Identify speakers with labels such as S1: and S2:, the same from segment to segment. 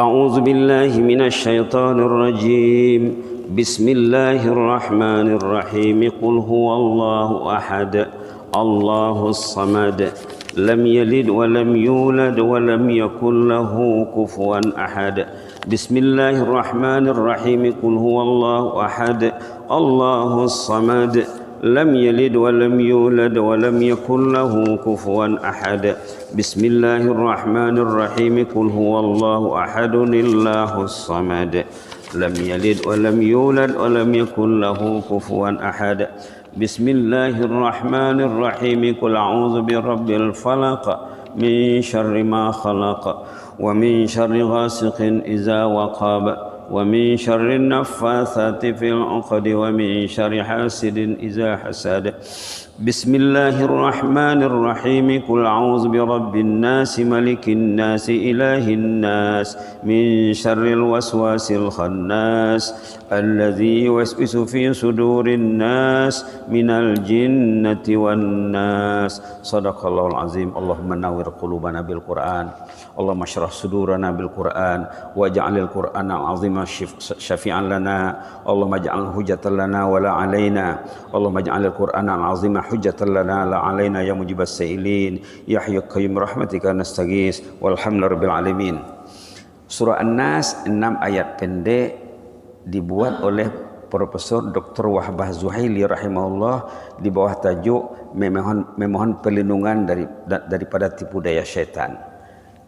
S1: أعوذ بالله من الشيطان الرجيم بسم الله الرحمن الرحيم قل هو الله أحد الله الصمد لم يلد ولم يولد ولم يكن له كفوا أحد بسم الله الرحمن الرحيم قل هو الله أحد الله الصمد لم يلد ولم يولد ولم يكن له كفوا أحد بسم الله الرحمن الرحيم قل هو الله أحد الله الصمد لم يلد ولم يولد ولم يكن له كفوا أحد بسم الله الرحمن الرحيم قل أعوذ برب الفلق من شر ما خلق ومن شر غاسق إذا وقب ومن شر النفاثات في العقد ومن شر حاسد إذا حسد بسم الله الرحمن الرحيم قل أعوذ برب الناس ملك الناس إله الناس من شر الوسواس الخناس الذي يوسوس في صدور الناس من الجنة والناس صدق الله العظيم اللهم نور قلوبنا بالقرآن اللهم اشرح صدورنا بالقرآن واجعل القرآن العظيم شفيعا لنا اللهم اجعله حجة لنا ولا علينا اللهم اجعل القرآن العظيم حجة لنا لا علينا يا مجيب السائلين يا حي القيوم برحمتك نستغيث والحمد لله رب العالمين. Surah An-Nas 6 ayat pendek dibuat oleh Profesor Dr. Wahbah Zuhaili rahimahullah di bawah tajuk memohon perlindungan daripada tipu daya syaitan.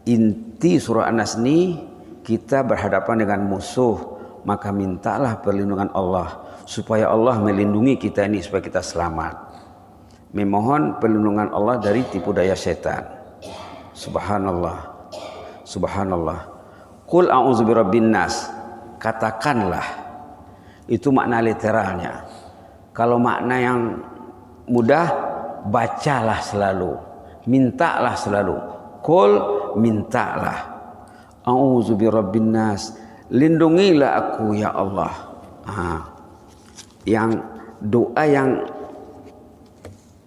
S1: Inti surah An-Nas ini kita berhadapan dengan musuh, maka mintalah perlindungan Allah supaya Allah melindungi kita ini supaya kita selamat. Memohon perlindungan Allah dari tipu daya syaitan. Subhanallah. Subhanallah. Qul a'udzu birabbin nas. Katakanlah. Itu makna literalnya. Kalau makna yang mudah, bacalah selalu. Mintalah selalu. Qul, mintalah. A'udzu birabbin nas. Lindungilah aku ya Allah. Yang doa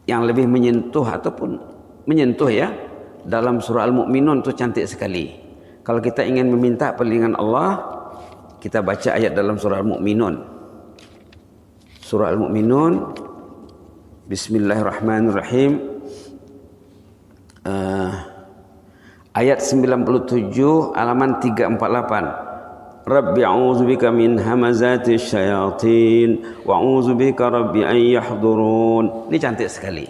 S1: yang lebih menyentuh ataupun menyentuh ya dalam surah Al-Mu'minun itu cantik sekali. Kalau kita ingin meminta perlindungan Allah, kita baca ayat dalam surah Al-Mu'minun. Surah Al-Mu'minun, Bismillahirrahmanirrahim. Ayat 97 halaman 348. Rabbi a'udzubika min hamazati syayatin wa a'udzubika rabbi an yahdurun. Ini cantik sekali.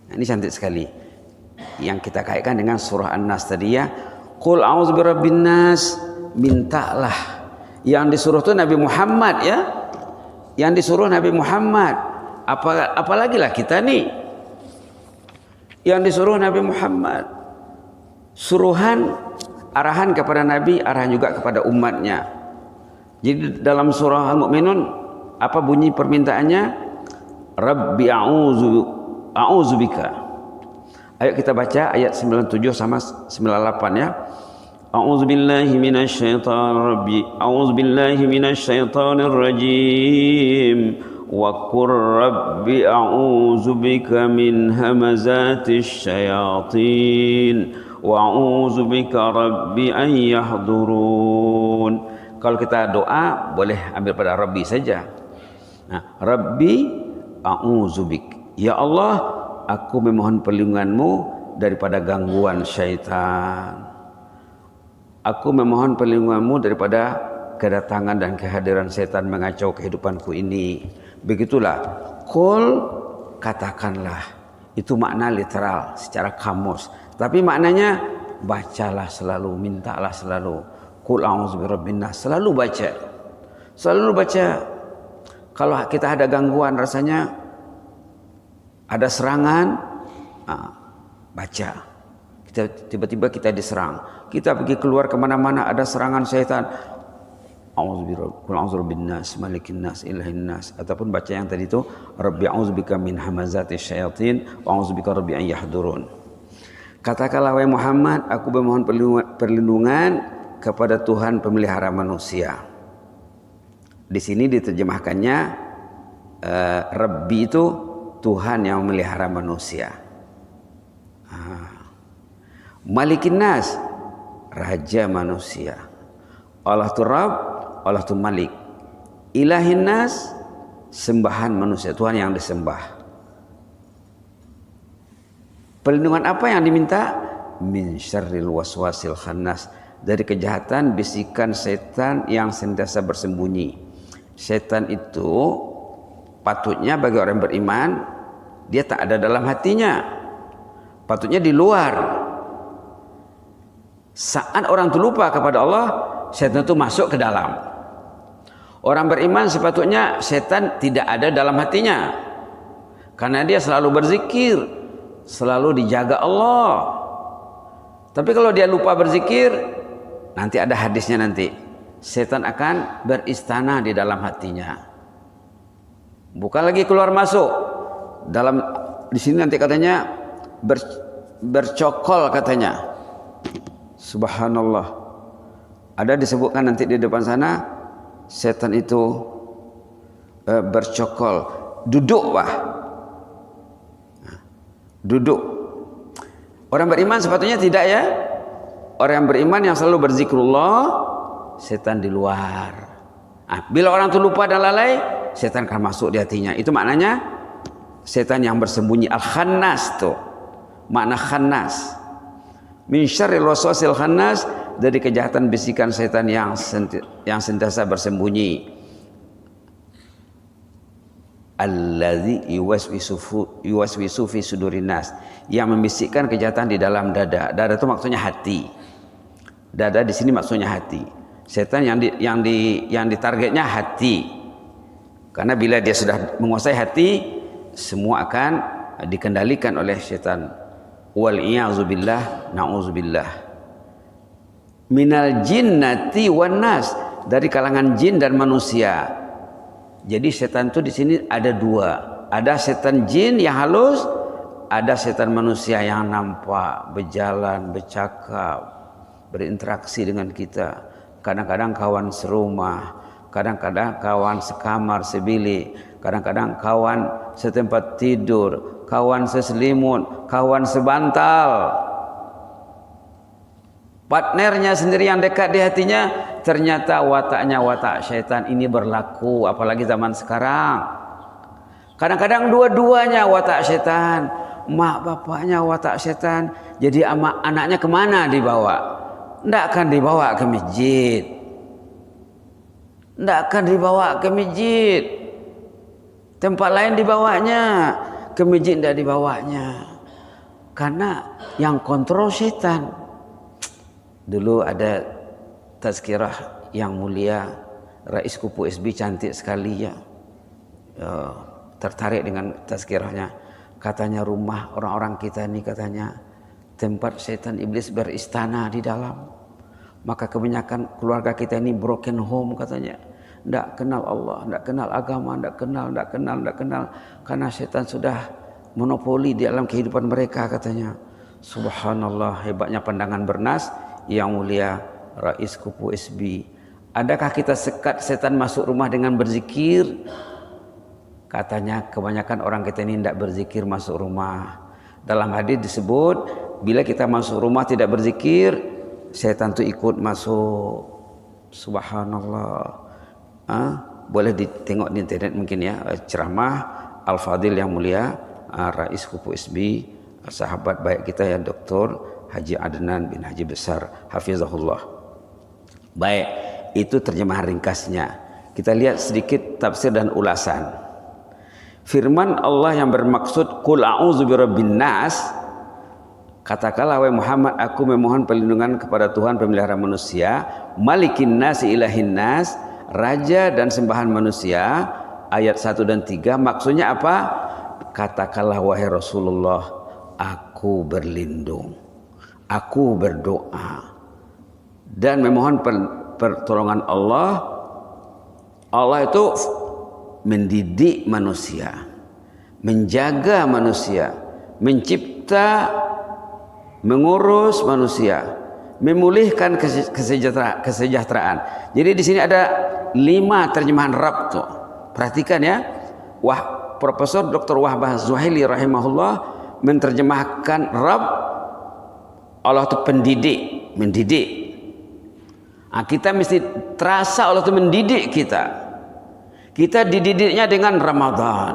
S1: Ini cantik sekali. Yang kita kaitkan dengan surah An-Nas tadi ya. Qul a'udzu birabbin nas. Mintalah. Yang disuruh itu Nabi Muhammad ya. Yang disuruh Nabi Muhammad. Apalagi lah kita nih. Yang disuruh Nabi Muhammad. Suruhan, arahan kepada Nabi, arahan juga kepada umatnya. Jadi dalam surah Al-Mu'minun apa bunyi permintaannya? Rabbi a'udzubika. Ayo kita baca ayat 97 sama 98 ya. A'udzubillahi minasyaitonir rajim. Wa qur rabbi a'udzubika min hamazatis syayatin. Wa a'udzubika rabbi an yahdurun. Kalau kita doa boleh ambil pada Rabbi saja. Nah, Rabbi a'udzubik. Ya Allah, aku memohon perlindunganmu daripada gangguan syaitan. Aku memohon perlindunganmu daripada kedatangan dan kehadiran syaitan mengacau kehidupanku ini. Begitulah. Qul, katakanlah. Itu makna literal secara kamus. Tapi maknanya bacalah selalu, mintalah selalu. Qul a'udzu birabbin nas. Selalu baca. Selalu baca. Kalau kita ada gangguan rasanya ada serangan, baca. Tiba-tiba kita diserang. Kita pergi keluar kemana-mana ada serangan syaitan. Qul a'udzu birabbin nas, malikin nas, ilahin nas. Ataupun baca yang tadi itu Rabbi a'udzubika min hamazati syayatin wa a'udzubika rabbi an yahdurun. Katakanlah wahai Muhammad, aku memohon perlindungan kepada Tuhan pemelihara manusia. Di sini diterjemahkannya Rabbi itu Tuhan yang memelihara manusia. Malikin nas, raja manusia. Allah itu Rabb, Allah itu Malik. Ilahin nas, sembahan manusia, Tuhan yang disembah. Perlindungan apa yang diminta? Min syarril waswasil khannas, dari kejahatan bisikan setan yang senantiasa bersembunyi. Setan itu patutnya bagi orang beriman dia tak ada dalam hatinya, patutnya di luar. Saat orang itu lupa kepada Allah, setan itu masuk ke dalam. Orang beriman sepatutnya setan tidak ada dalam hatinya, karena dia selalu berzikir, selalu dijaga Allah. Tapi kalau dia lupa berzikir, nanti ada hadisnya nanti, setan akan beristana di dalam hatinya, bukan lagi keluar masuk. Dalam di sini nanti katanya bercokol katanya. Subhanallah. Ada disebutkan nanti di depan sana, setan itu bercokol, duduk Pak. Duduk. Orang beriman sepatutnya tidak ya. Orang yang beriman yang selalu berzikrullah, setan di luar. Bila orang itu lupa dan lalai, setan akan masuk di hatinya. Itu maknanya setan yang bersembunyi. Al-Khannas tuh. Makna khannas. Min syarril waswasil khannas, dari kejahatan bisikan setan yang sentiasa bersembunyi. Allazi yuwaswisu fi sudurin nas, yang membisikkan kejahatan di dalam dada. Dada itu maksudnya hati. Dada di sini maksudnya hati. Setan yang ditargetnya hati. Karena bila dia sudah menguasai hati, semua akan dikendalikan oleh setan. Wal iyadzubillah, na'udzubillah. Minal jinnati wan nas, dari kalangan jin dan manusia. Jadi setan itu di sini ada dua. Ada setan jin yang halus, ada setan manusia yang nampak, berjalan, bercakap, berinteraksi dengan kita. Kadang-kadang kawan serumah, kadang-kadang kawan sekamar, sebilik, kadang-kadang kawan setempat tidur, kawan seselimut, kawan sebantal. Partnernya sendiri yang dekat di hatinya, ternyata wataknya watak syaitan. Ini berlaku apalagi zaman sekarang. Kadang-kadang dua-duanya watak syaitan. Mak bapaknya watak syaitan, jadi anaknya kemana dibawa? Tidak akan dibawa ke masjid. Tidak akan dibawa ke masjid. Tempat lain dibawanya, ke masjid tidak dibawanya. Karena yang kontrol syaitan. Dulu ada tazkirah yang mulia, Rais Kupu SB cantik sekali ya. Tertarik dengan tazkirahnya. Katanya rumah orang-orang kita ini katanya tempat setan iblis beristana di dalam. Maka kebanyakan keluarga kita ini broken home katanya. Tidak kenal Allah, tidak kenal agama, tidak kenal. Karena setan sudah monopoli di dalam kehidupan mereka katanya. Subhanallah, hebatnya pandangan bernas yang mulia Rais Kupu SB. Adakah kita sekat setan masuk rumah dengan berzikir? Katanya kebanyakan orang kita ini tidak berzikir masuk rumah. Dalam hadis disebut, bila kita masuk rumah tidak berzikir, setan itu ikut masuk. Subhanallah. Boleh ditengok di internet mungkin ya, ceramah Al-Fadil yang mulia Rais Kupu SB, sahabat baik kita ya, Dr. Haji Adnan bin Haji Besar hafizahullah. Baik, itu terjemahan ringkasnya. Kita lihat sedikit tafsir dan ulasan. Firman Allah yang bermaksud qul a'udzu birabbin nas, katakanlah wahai Muhammad, aku memohon perlindungan kepada Tuhan pemelihara manusia, malikin nas ilahin nas, raja dan sembahan manusia. Ayat 1 dan 3 maksudnya apa? Katakanlah wahai Rasulullah, aku berlindung, aku berdoa dan memohon pertolongan Allah. Allah itu mendidik manusia, menjaga manusia, mencipta, mengurus manusia, memulihkan kesejahteraan. Jadi di sini ada 5 terjemahan Rabb tuh. Perhatikan ya. Profesor Dr. Wahbah Zuhaili rahimahullah menerjemahkan Rabb, Allah itu pendidik, mendidik. Kita mesti terasa Allah itu mendidik kita. Kita dididiknya dengan Ramadan,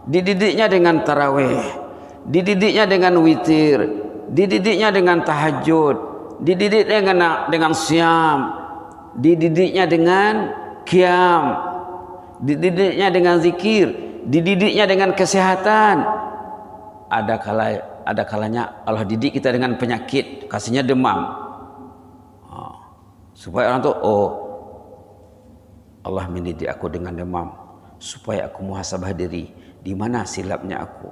S1: dididiknya dengan tarawih, dididiknya dengan witir, dididiknya dengan tahajud, dididiknya dengan siam, dididiknya dengan qiyam, dididiknya dengan zikir, dididiknya dengan kesehatan. Ada kalanya Allah didik kita dengan penyakit, kasihnya demam, supaya orang tuh, oh, Allah mendidik aku dengan demam supaya aku muhasabah diri, di mana silapnya aku.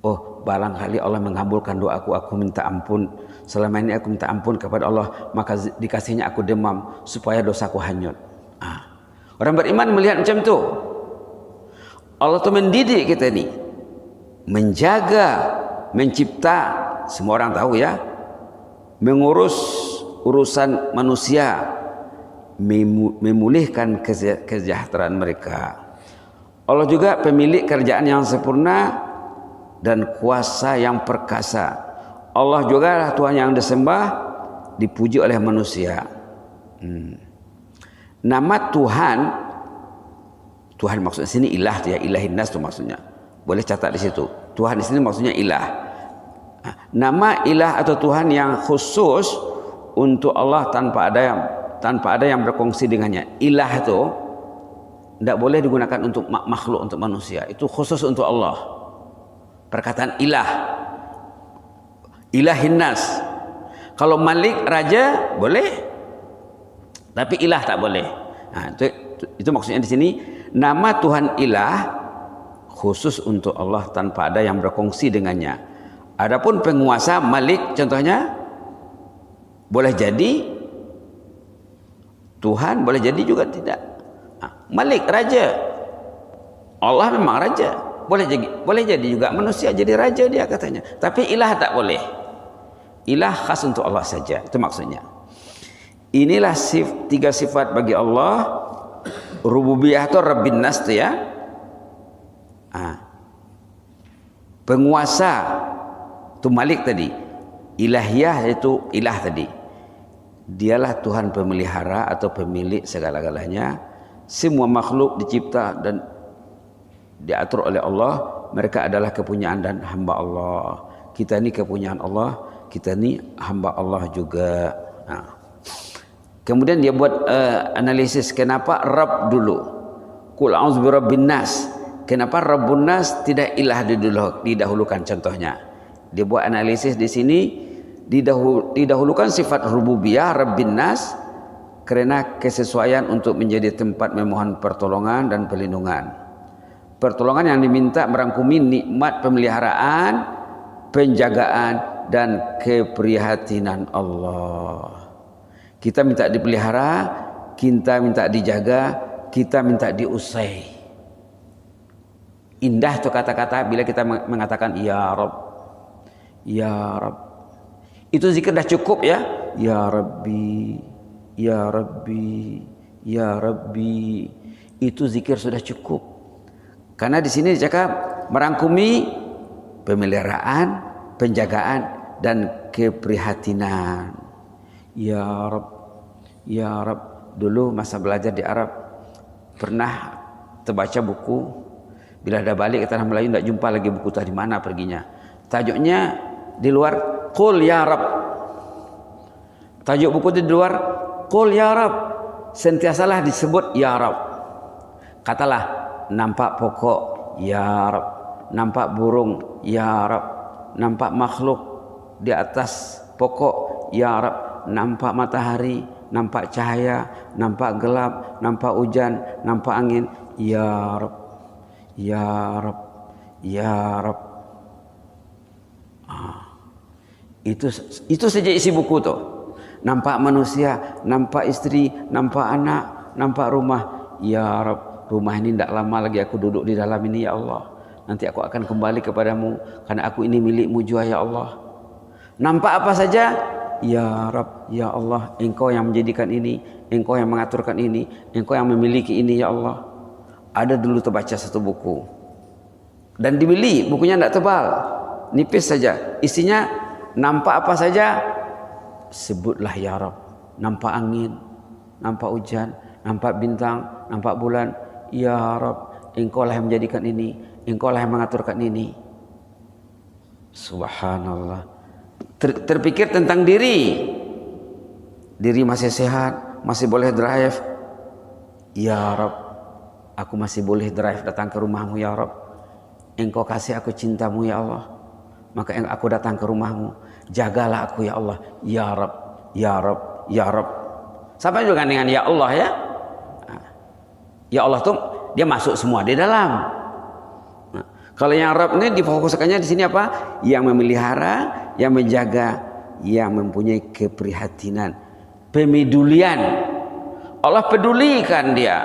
S1: Oh, barangkali Allah mengabulkan doaku, aku minta ampun, selama ini aku minta ampun kepada Allah, maka dikasihnya aku demam supaya dosaku hanyut. Orang beriman melihat macam tu. Allah tu mendidik kita ni, menjaga, mencipta, semua orang tahu ya, mengurus urusan manusia, memulihkan kesejahteraan mereka. Allah juga pemilik kerjaan yang sempurna dan kuasa yang perkasa. Allah juga lah Tuhan yang disembah, dipuji oleh manusia. Nama Tuhan, Tuhan maksudnya sini ilah ya, ilahin nas tu maksudnya. Boleh catat di situ. Tuhan di sini maksudnya ilah. Nama ilah atau Tuhan yang khusus untuk Allah tanpa ada yang berkongsi dengannya. Ilah itu tidak boleh digunakan untuk makhluk, untuk manusia. Itu khusus untuk Allah. Perkataan ilah, ilahin nas. Kalau malik, raja boleh, tapi ilah tak boleh. Itu maksudnya di sini. Nama Tuhan ilah khusus untuk Allah tanpa ada yang berkongsi dengannya. Adapun penguasa malik contohnya boleh jadi Tuhan, boleh jadi juga tidak. Malik raja, Allah memang raja, boleh jadi juga manusia jadi raja dia katanya. Tapi ilah tak boleh. Ilah khas untuk Allah saja, itu maksudnya. Inilah tiga sifat bagi Allah. Rububiyah itu Rabbin Nas tu ya. Penguasa itu Malik tadi. Ilahiyah itu ilah tadi. Dialah Tuhan pemelihara atau pemilik segala-galanya. Semua makhluk dicipta dan diatur oleh Allah. Mereka adalah kepunyaan dan hamba Allah. Kita ni kepunyaan Allah, kita ni hamba Allah juga. Kemudian dia buat analisis kenapa Rabb dulu. Qul a'udzu birabbin nas. Kenapa Rabbun nas tidak ilah didahulukan contohnya. Dia buat analisis di sini, didahulukan sifat rububiyah Rabbin nas karena kesesuaian untuk menjadi tempat memohon pertolongan dan perlindungan. Pertolongan yang diminta merangkumi nikmat pemeliharaan, penjagaan dan keprihatinan Allah. Kita minta dipelihara, kita minta dijaga, kita minta diusai. Indah tu kata-kata bila kita mengatakan ya Rabb, ya Rabb. Itu zikir dah cukup ya. Ya Rabbi, ya Rabbi, ya Rabbi. Itu zikir sudah cukup. Karena di sini dicakap merangkumi pemeliharaan, penjagaan dan keprihatinan. Ya Rabb, ya Rabb. Dulu masa belajar di Arab pernah terbaca buku. Bila dah balik ke tanah Melayu tak jumpa lagi buku tadi mana perginya. Tajuknya di luar Qul ya Rabb. Tajuk buku itu di luar Qul ya Rabb. Sentiasalah disebut ya Rabb. Katalah nampak pokok ya Rabb, nampak burung ya Rabb, nampak makhluk di atas pokok ya Rabb, nampak matahari, nampak cahaya, nampak gelap, nampak hujan, nampak angin ya Rabb, ya Rabb, ya Rabb. Itu saja isi buku tu. Nampak manusia, nampak istri, nampak anak, nampak rumah. Ya Rabb, rumah ini tidak lama lagi aku duduk di dalam ini ya Allah. Nanti aku akan kembali kepadamu karena aku ini milikmu jua ya Allah. Nampak apa saja? Ya Rabb, ya Allah, Engkau yang menjadikan ini, Engkau yang mengaturkan ini, Engkau yang memiliki ini ya Allah. Ada dulu terbaca satu buku dan dibeli, bukunya tidak tebal, nipis saja, isinya nampak apa saja sebutlah ya Rabb,
S2: nampak angin, nampak hujan, nampak bintang, nampak bulan. Ya Rabb, Engkau lah yang menjadikan ini, Engkau lah yang mengaturkan ini. Subhanallah. Terpikir tentang diri masih sehat, masih boleh drive. Ya Rabb, aku masih boleh drive datang ke rumahmu ya Rabb. Engkau kasih aku cintamu ya Allah, maka aku datang ke rumahmu. Jagalah aku ya Allah. Ya Rabb, ya Rabb, ya Rabb. Sampai juga dengan ya Allah ya. Ya Allah tuh dia masuk semua di dalam. Nah, kalau yang Rabb ini difokuskannya di sini apa? Yang memelihara, yang menjaga, yang mempunyai keprihatinan, pemedulian. Allah pedulikan dia,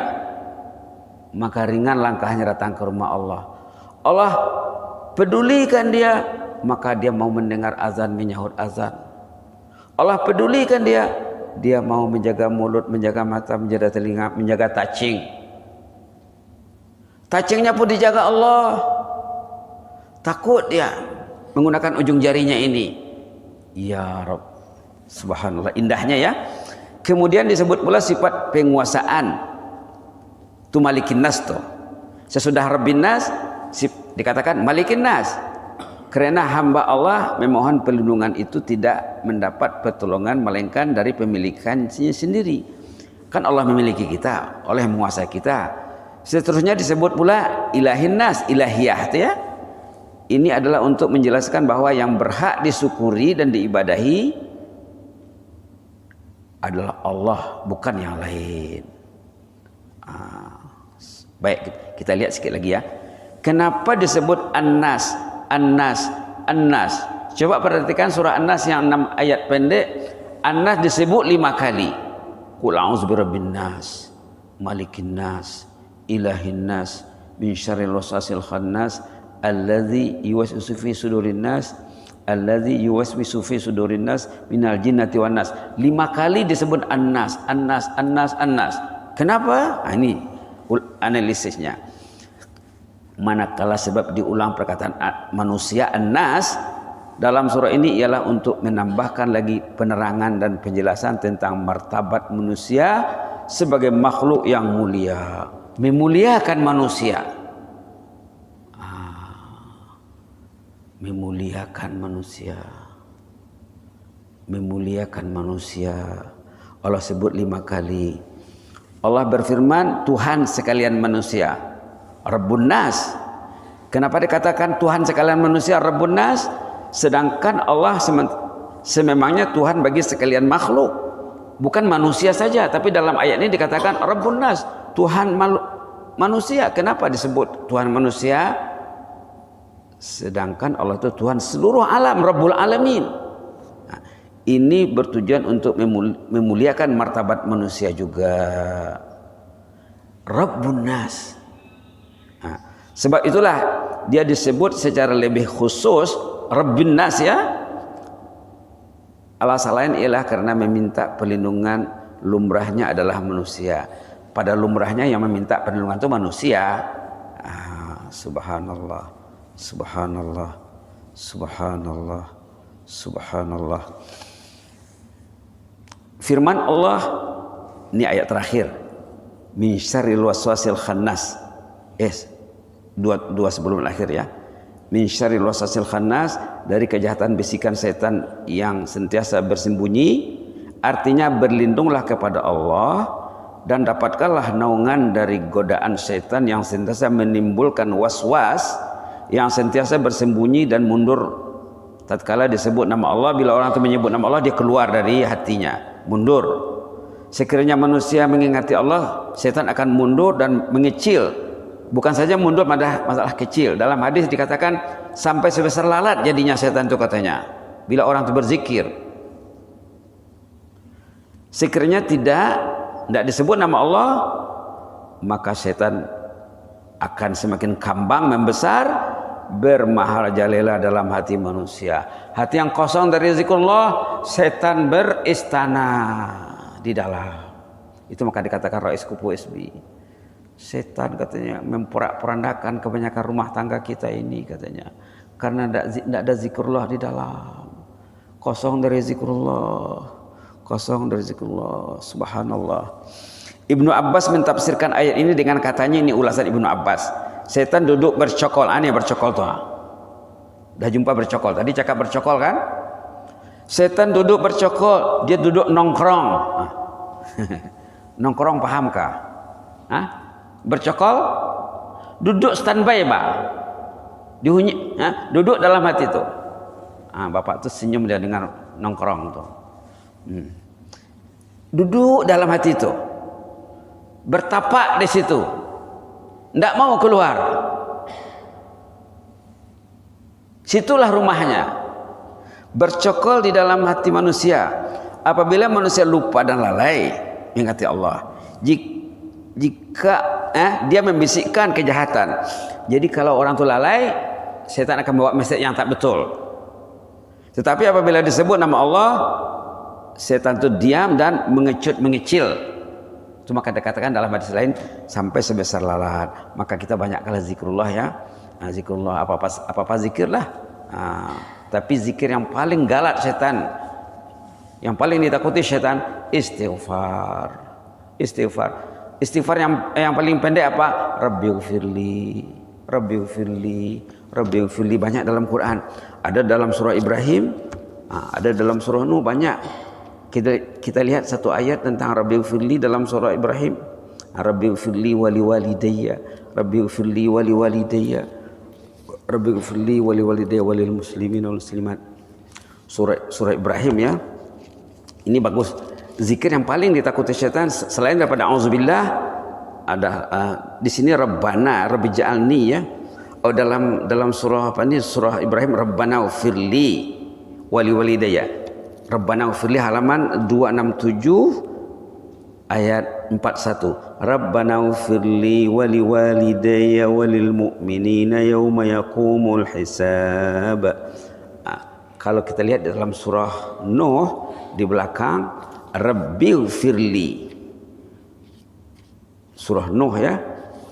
S2: maka ringan langkahnya datang ke rumah Allah. Allah pedulikan dia, maka dia mau mendengar azan, menyahut azan. Allah pedulikan dia, dia mau menjaga mulut, menjaga mata, menjaga telinga, menjaga touching. Touchingnya pun dijaga Allah. Takut dia menggunakan ujung jarinya ini. Ya Rabb, subhanallah, indahnya ya. Kemudian disebut pula sifat penguasaan. Tu malikin nas tuh. Sesudah Rabbin nas dikatakan malikin nas. Karena hamba Allah memohon perlindungan itu tidak mendapat pertolongan melainkan dari pemilikannya sendiri. Kan Allah memiliki kita, oleh menguasai kita. Seterusnya disebut pula ilahin nas, ilahiyah itu ya. Ini adalah untuk menjelaskan bahwa yang berhak disyukuri dan diibadahi adalah Allah, bukan yang lain. Baik, kita lihat sikit lagi ya. Kenapa disebut An-Nas, An-Nas, An-Nas? Coba perhatikan surah An-Nas yang 6 ayat pendek. An-Nas disebut 5 kali. Qul a'udzu birabbin nas, malikin nas, ilahin nas, min syarril waswasil khannas, alladzi yuwaswisu fi sudurin nas, alladzi yuwaswisu fi sudurin nas minal jinnati wan nas. 5 kali disebut An-Nas, An-Nas, An-Nas, An-Nas. Kenapa? Ini analisisnya. Manakala sebab diulang perkataan manusia An-Nas dalam surah ini ialah untuk menambahkan lagi penerangan dan penjelasan tentang martabat manusia sebagai makhluk yang mulia, memuliakan manusia. Memuliakan manusia, memuliakan manusia. Allah sebut 5 kali. Allah berfirman, Tuhan sekalian manusia, Rabbun Nas. Kenapa dikatakan Tuhan sekalian manusia, Rabbun Nas? Sedangkan Allah sememangnya Tuhan bagi sekalian makhluk, bukan manusia saja. Tapi dalam ayat ini dikatakan Rabbun Nas, Tuhan manusia. Kenapa disebut Tuhan manusia? Sedangkan Allah itu Tuhan seluruh alam, Rabbul Alamin. Nah, ini bertujuan untuk memuliakan martabat manusia juga. Rabbun Nas. Nah, sebab itulah dia disebut secara lebih khusus Rabbin Nas ya. Alasan lain ialah karena meminta perlindungan lumrahnya adalah manusia. Pada lumrahnya yang meminta perlindungan itu manusia. Subhanallah, subhanallah, subhanallah, subhanallah. Firman Allah, ini ayat terakhir, min syarril waswasil khannas. Dua sebelum akhir ya. Min syarril waswasil khannas, dari kejahatan bisikan setan yang sentiasa bersembunyi. Artinya berlindunglah kepada Allah dan dapatkanlah naungan dari godaan setan yang sentiasa menimbulkan waswas, yang sentiasa bersembunyi dan mundur tatkala disebut nama Allah. Bila orang itu menyebut nama Allah, dia keluar dari hatinya, mundur. Sekiranya manusia mengingati Allah, setan akan mundur dan mengecil. Bukan saja mundur pada masalah kecil. Dalam hadis dikatakan sampai sebesar lalat jadinya setan itu katanya, bila orang itu berzikir. Sekiranya tidak disebut nama Allah, maka setan akan semakin kambang, membesar, bermaharajalela dalam hati manusia. Hati yang kosong dari zikrullah, setan beristana di dalam. Itu maka dikatakan Rais Kupu SB, setan katanya memporak-porandakan kebanyakan rumah tangga kita ini katanya, karena tidak ada zikrullah di dalam. Kosong dari zikrullah, kosong dari zikrullah. Subhanallah. Ibnu Abbas mentafsirkan ayat ini dengan katanya, ini ulasan Ibnu Abbas. Setan duduk bercokol, aneh bercokol tuh. Dah jumpa bercokol. Tadi cakap bercokol kan? Setan duduk bercokol, dia duduk nongkrong. Nongkrong pahamkah? Hah? Bercokol, duduk standby, Pak. Dihunyi, duduk dalam hati itu. Bapak tuh senyum dia dengar nongkrong tuh. Duduk dalam hati itu. Bertapak di situ. Tidak mau keluar. Situlah rumahnya. Bercokol di dalam hati manusia. Apabila manusia lupa dan lalai mengingati Allah, jika dia membisikkan kejahatan. Jadi kalau orang itu lalai, setan akan bawa mesej yang tak betul. Tetapi apabila disebut nama Allah, setan itu diam dan mengecil. Cuma kata-katakan dalam hadis lain sampai sebesar lalat. Maka kita banyakkanlah zikrullah ya. Zikrullah apa-apa zikirlah. Tapi zikir yang paling galak setan, yang paling ditakuti setan, istighfar. Istighfar yang paling pendek apa? Rabbighfirli, banyak dalam Quran. Ada dalam surah Ibrahim, ada dalam surah Nuh, banyak. Kita lihat satu ayat tentang Rabbighfirli dalam surah Ibrahim. Rabbighfirli wali walidayya, Rabbighfirli wali walidayya, Rabbighfirli wali walidayya walil muslimin wal muslimat. Surah Ibrahim ya. Ini bagus. Zikir yang paling ditakuti syaitan selain daripada auzubillah, ada di sini Rabbana, Rabbi ja'alni ya. Dalam surah apa ini? Surah Ibrahim, Rabbana ufirli wali walidayya. Rabbana ufirli halaman 267 ayat 41. Rabbana ufirli wali walidayya walil mu'minina yawma yaqumul hisab. Kalau kita lihat dalam surah Nuh di belakang, Rabbighfirli. Surah Nuh ya.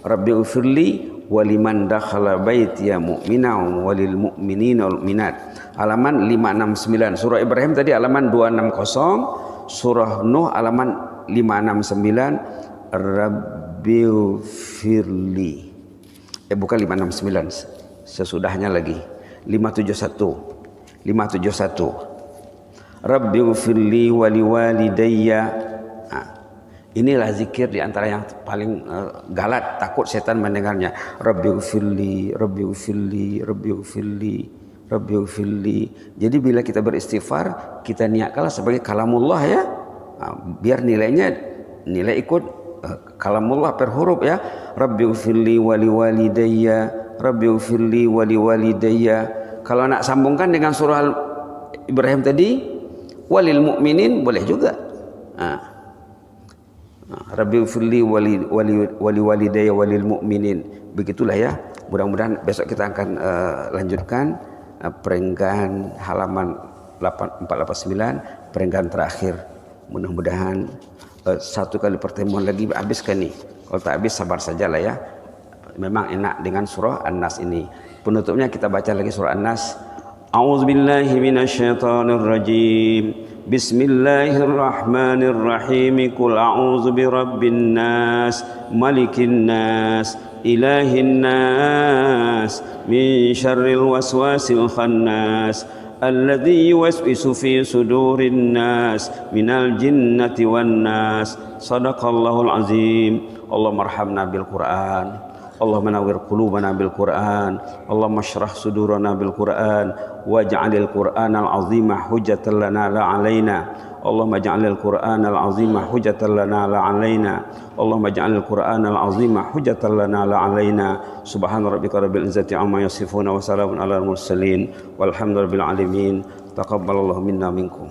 S2: Rabbighfirli waliman dakhala baitiya mu'minan walil mu'minina wal mu'minat. Halaman 569. Surah Ibrahim tadi halaman 260, surah Nuh halaman 569. Rabbighfirli. Bukan 569, sesudahnya lagi. 571. Rabbighfirli wali walidayya. Inilah zikir di antara yang paling galak, takut setan mendengarnya. Rabbighfirli, Rabbighfirli, Rabbighfirli, Rabbighfirli. Jadi bila kita beristighfar, kita niatkanlah sebagai kalamullah ya. Biar nilai ikut kalamullah per huruf ya. Rabbighfirli wali walidayya, Rabbighfirli wali walidayya. Kalau nak sambungkan dengan surah Ibrahim tadi, walil mu'minin boleh juga. Rabbighfirli wali walidayya walil mu'minin. Begitulah ya. Mudah-mudahan besok kita akan lanjutkan perenggan halaman 489, perenggan terakhir. Mudah-mudahan satu kali pertemuan lagi habiskan nih. Kalau tak habis sabar sajalah ya. Memang enak dengan surah An-Nas ini. Penutupnya kita baca lagi surah An-Nas. A'udzubillahi minasyaitonirrajim. Bismillahirrahmanirrahim. Qul a'udzu birabbin nas, malikin nas, ilahin nas, min syarril waswasil khannas, alladzi yuwaswisu fi sudurin nas, minal jinnati wan nas. Shadaqallahul azim. Allahumma arhamna bil Qur'an. Allahumma nawwir qulubana bil Qur'an. Allahumma shrah sudurana bil Qur'an waj'alil Qur'anal 'azima hujjatan lana la 'alaina. Allahumma ij'alil Qur'anal 'azima hujjatan lana la 'alaina. Allahumma ij'alil Qur'anal 'azima hujjatan lana la 'alaina. Subhana rabbika rabbil izzati 'amma yasifun wa salamun alal mursalin walhamdulillahi rabbil alamin. Taqabbalallahu minna minkum.